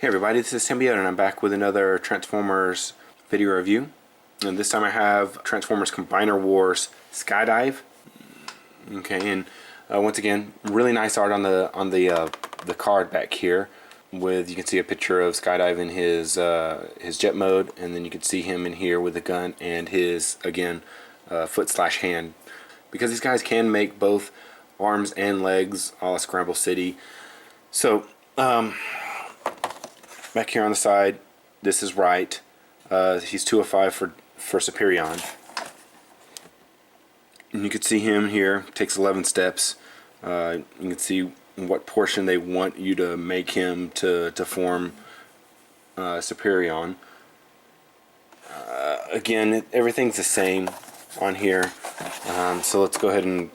Hey everybody, this is Symbiote and I'm back with another Transformers video review. And this time I have Transformers Combiner Wars Skydive. Okay, and once again, really nice art on the card back here. With you can see a picture of Skydive in his jet mode, and then you can see him in here with a gun and his foot/hand. Because these guys can make both arms and legs, a la Scramble City. So back here on the side, this is right. He's 2 of 5 for Superion. And you can see him here, takes 11 steps. You can see what portion they want you to make him to form Superion. Again, everything's the same on here. So let's go ahead and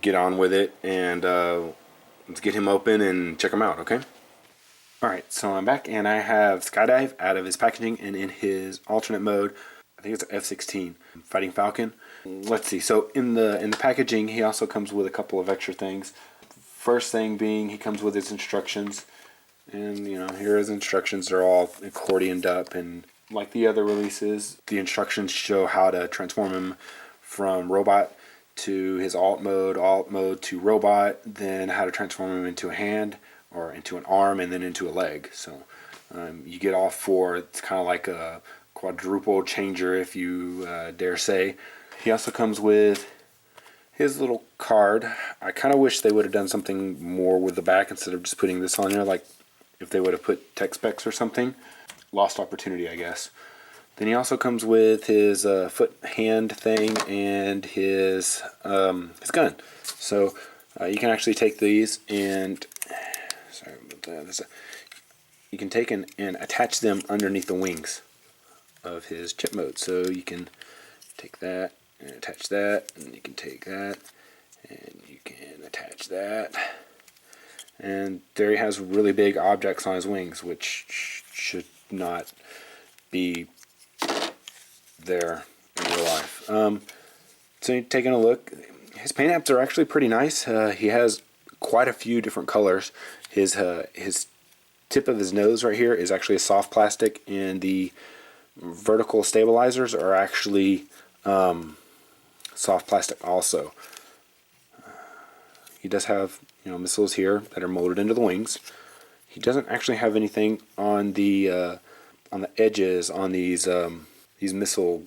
get on with it, and let's get him open and check him out, okay? Alright, so I'm back and I have Skydive out of his packaging and in his alternate mode. I think it's an F-16 Fighting Falcon. Let's see, so in the packaging he also comes with a couple of extra things. First thing being, he comes with his instructions, and you know, here are his instructions. They're all accordioned up, and like the other releases, the instructions show how to transform him from robot to his alt mode to robot, then how to transform him into a hand or into an arm, and then into a leg. So you get all four. It's kind of like a quadruple changer, if you dare say. He also comes with his little card. I kind of wish they would have done something more with the back instead of just putting this on there, like if they would have put tech specs or something. Lost opportunity, I guess. Then he also comes with his foot hand thing and his gun. So you can actually take these and you can take and attach them underneath the wings of his chip mode. So you can take that and attach that, and you can take that and you can attach that, and there he has really big objects on his wings, which should not be there in real life. So you're taking a look. His paint apps are actually pretty nice. He has quite a few different colors. His tip of his nose right here is actually a soft plastic, and the vertical stabilizers are actually soft plastic also. He does have, you know, missiles here that are molded into the wings. He doesn't actually have anything on the edges on these missile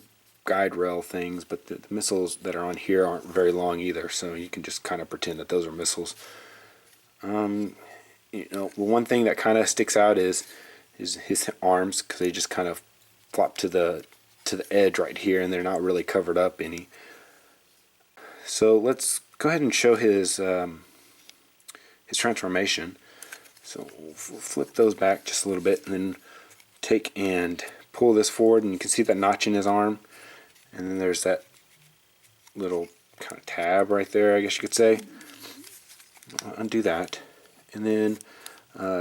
guide rail things, but the missiles that are on here aren't very long either, so you can just kind of pretend that those are missiles. You know, one thing that kind of sticks out is his arms, because they just kind of flop to the edge right here, and they're not really covered up any. So let's go ahead and show his transformation. So we'll flip those back just a little bit, and then take and pull this forward, and you can see that notch in his arm, and then there's that little kind of tab right there, I guess you could say. I'll undo that, and then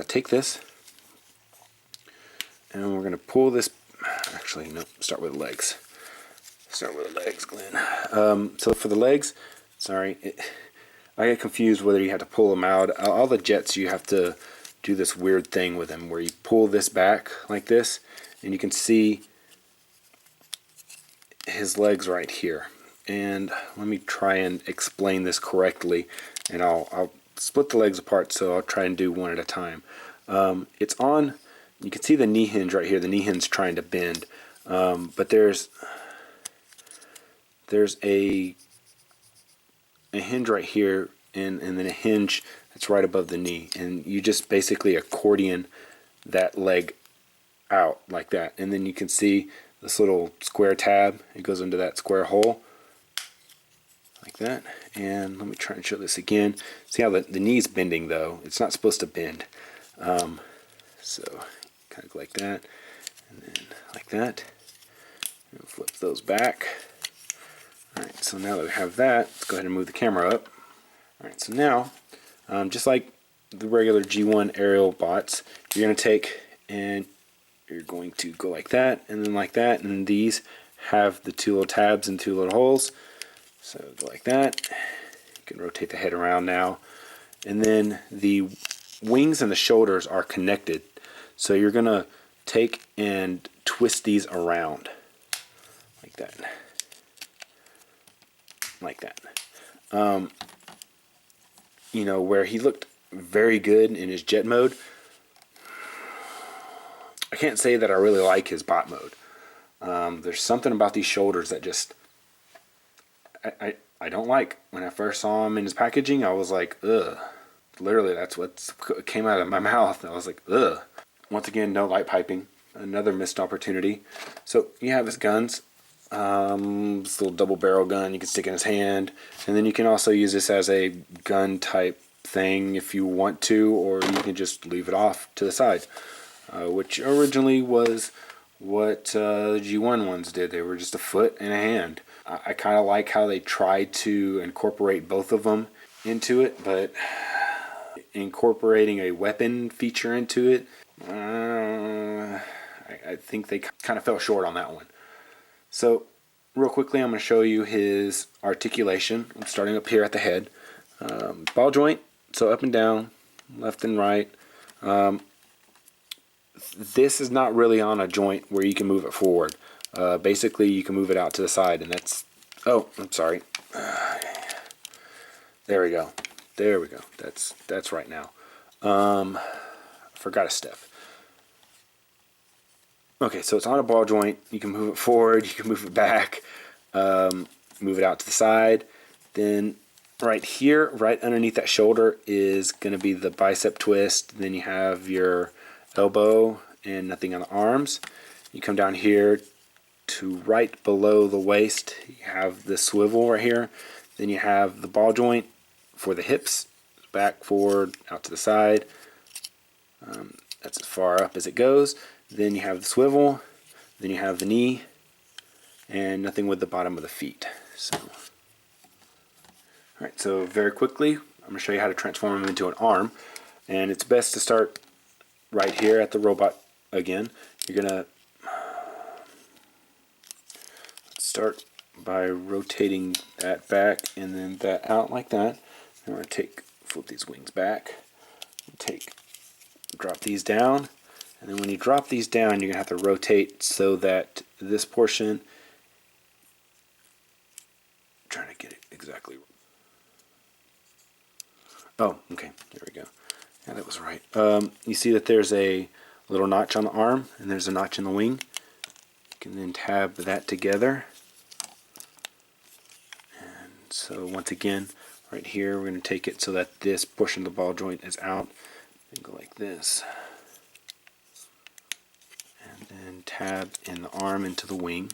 take this, and we're going to pull this. Actually, no, start with the legs. Start with the legs, Glenn. So for the legs, sorry, I get confused whether you have to pull them out. All the jets, you have to do this weird thing with them where you pull this back like this, and you can see his legs right here. And let me try and explain this correctly, and I'll split the legs apart, so I'll try and do one at a time. It's on, you can see the knee hinge right here. The knee hinge trying to bend, but there's a hinge right here, and then a hinge that's right above the knee, and you just basically accordion that leg out like that, and then you can see this little square tab. It goes into that square hole like that. And let me try and show this again. See how the knee's bending, though. It's not supposed to bend. So kind of like that, and then like that, and flip those back. Alright, so now that we have that, let's go ahead and move the camera up. Alright, so now, just like the regular G1 aerial bots, you're going to take and you're going to go like that, and then like that, and these have the two little tabs and two little holes. So go like that. You can rotate the head around now, and then the wings and the shoulders are connected. So you're gonna take and twist these around like that, like that. You know, where he looked very good in his jet mode, I can't say that I really like his bot mode. There's something about these shoulders that just I don't like. When I first saw him in his packaging, I was like, ugh. Literally, that's what came out of my mouth. I was like, ugh. Once again, no light piping. Another missed opportunity. So you have his guns. This little double barrel gun you can stick in his hand, and then you can also use this as a gun type thing if you want to, or you can just leave it off to the side, which originally was what G1 ones did. They were just a foot and a hand. I kind of like how they tried to incorporate both of them into it, but incorporating a weapon feature into it, I think they kind of fell short on that one. So real quickly, I'm going to show you his articulation. I'm starting up here at the head. Ball joint, so up and down, left and right. This is not really on a joint where you can move it forward. Basically, you can move it out to the side, and that's... Oh, I'm sorry. There we go. There we go. That's right now. Forgot a step. Okay, so it's on a ball joint. You can move it forward, you can move it back, move it out to the side. Then right here, right underneath that shoulder is going to be the bicep twist. Then you have your elbow and nothing on the arms. You come down here to right below the waist. You have the swivel right here. Then you have the ball joint for the hips, back, forward, out to the side. That's as far up as it goes. Then you have the swivel, then you have the knee, and nothing with the bottom of the feet. So, alright, so very quickly, I'm going to show you how to transform him into an arm. And it's best to start right here at the robot again. You're going to start by rotating that back and then that out like that. And we're going to flip these wings back, drop these down. And then when you drop these down, you're going to have to rotate so that this portion, I'm trying to get it exactly. Oh, okay, there we go. Yeah, that was right. You see that there's a little notch on the arm, and there's a notch in the wing. You can then tab that together. And so once again, right here, we're going to take it so that this portion of the ball joint is out. And go like this. And tab in the arm into the wing.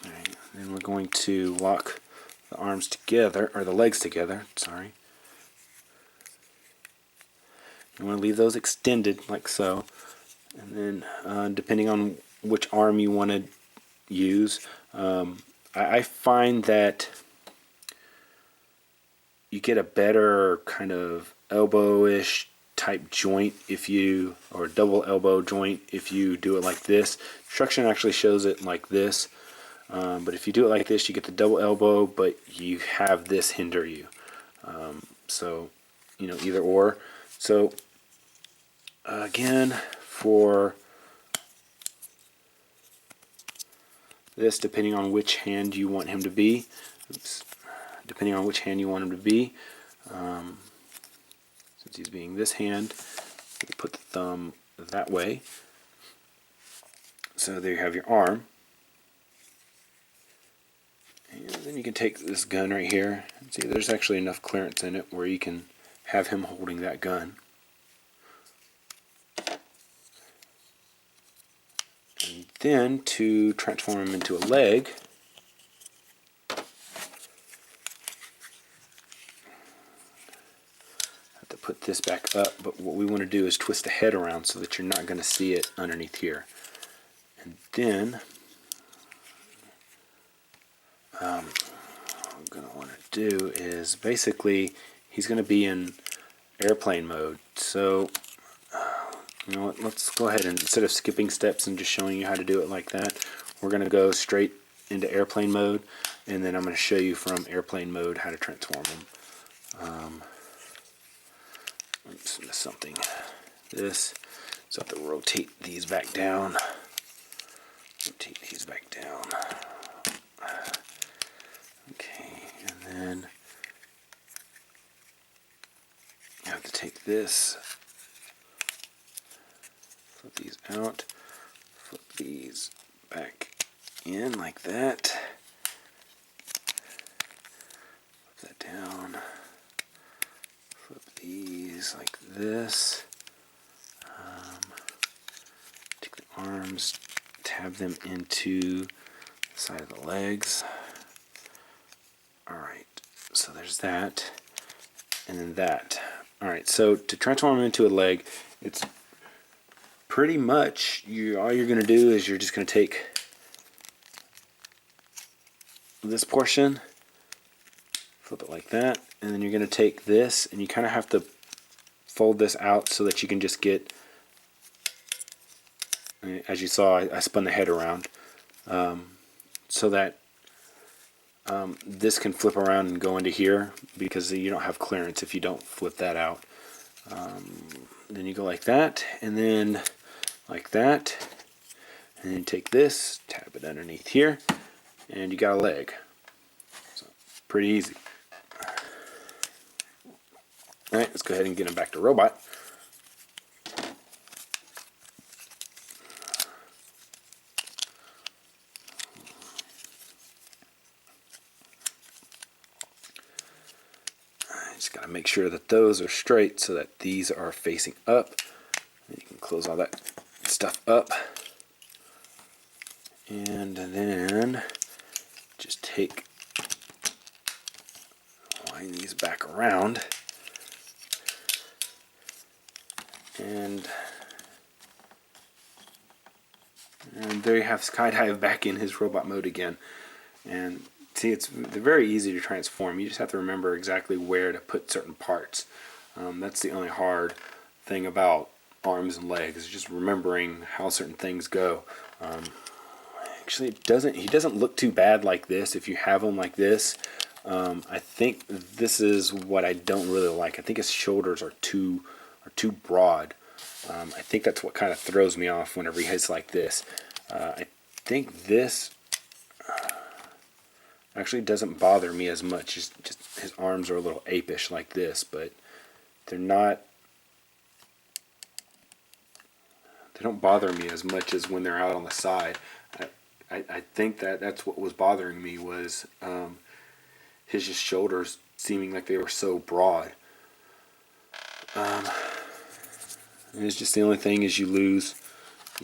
Alright, then we're going to lock the arms together, or the legs together, sorry. You want to leave those extended like so. And then depending on which arm you want to use, I find that you get a better kind of elbow-ish type joint if you, or a double elbow joint if you do it like this. Instruction actually shows it like this, but if you do it like this, you get the double elbow, but you have this hinder you. So, you know, either or. So, again, for this, depending on which hand you want him to be, depending on which hand you want him to be, since he's being this hand, you put the thumb that way. So there you have your arm. And then you can take this gun right here. And see, there's actually enough clearance in it where you can have him holding that gun. And then to transform him into a leg, put this back up, but what we want to do is twist the head around so that you're not going to see it underneath here. And then what I'm going to want to do is basically he's going to be in airplane mode. So you know what, let's go ahead and instead of skipping steps and just showing you how to do it like that, we're going to go straight into airplane mode, and then I'm going to show you from airplane mode how to transform him. Oops, missed something. This, So I have to rotate these back down. Rotate these back down. Okay, and then I have to take this, flip these out, flip these back in like that. Flip that down. Flip these like this. Take the arms, tab them into the side of the legs. Alright, so there's that. And then that. Alright, so to transform them into a leg, it's pretty much, all you're going to do is you're just going to take this portion, flip it like that, and then you're going to take this, and you kind of have to fold this out so that you can just get, as you saw, I spun the head around, so that this can flip around and go into here, because you don't have clearance if you don't flip that out. Then you go like that, and then like that, and then take this, tap it underneath here, and you got a leg. So pretty easy. Alright, let's go ahead and get him back to robot. Just got to make sure that those are straight so that these are facing up. And you can close all that stuff up. And then just line these back around. And there you have Skydive back in his robot mode again. And see, they're very easy to transform. You just have to remember exactly where to put certain parts. That's the only hard thing about arms and legs, is just remembering how certain things go. Actually, he doesn't look too bad like this if you have him like this. I think this is what I don't really like. I think his shoulders are too broad. I think that's what kind of throws me off whenever he's like this. I think this actually doesn't bother me as much. Just his arms are a little apish like this, but they don't bother me as much as when they're out on the side. I think that's what was bothering me, was his just shoulders seeming like they were so broad. And it's just the only thing is you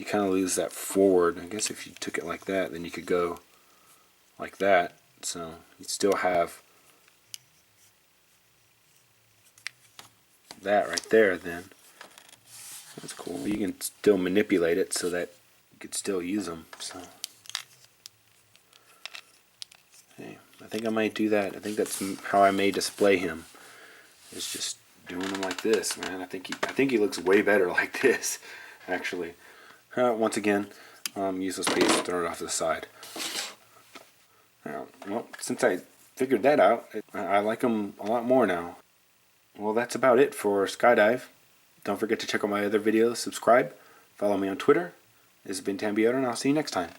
kind of lose that forward. I guess if you took it like that, then you could go like that. So you still have that right there then. That's cool. You can still manipulate it so that you could still use them. So hey, I think I might do that. I think that's how I may display him. Is just doing him like this, man. I think he looks way better like this, actually. Once again, useless piece, throw it off to the side. Now, well, since I figured that out, I like him a lot more now. Well, that's about it for Skydive. Don't forget to check out my other videos, subscribe, follow me on Twitter. This has been Tambioto, and I'll see you next time.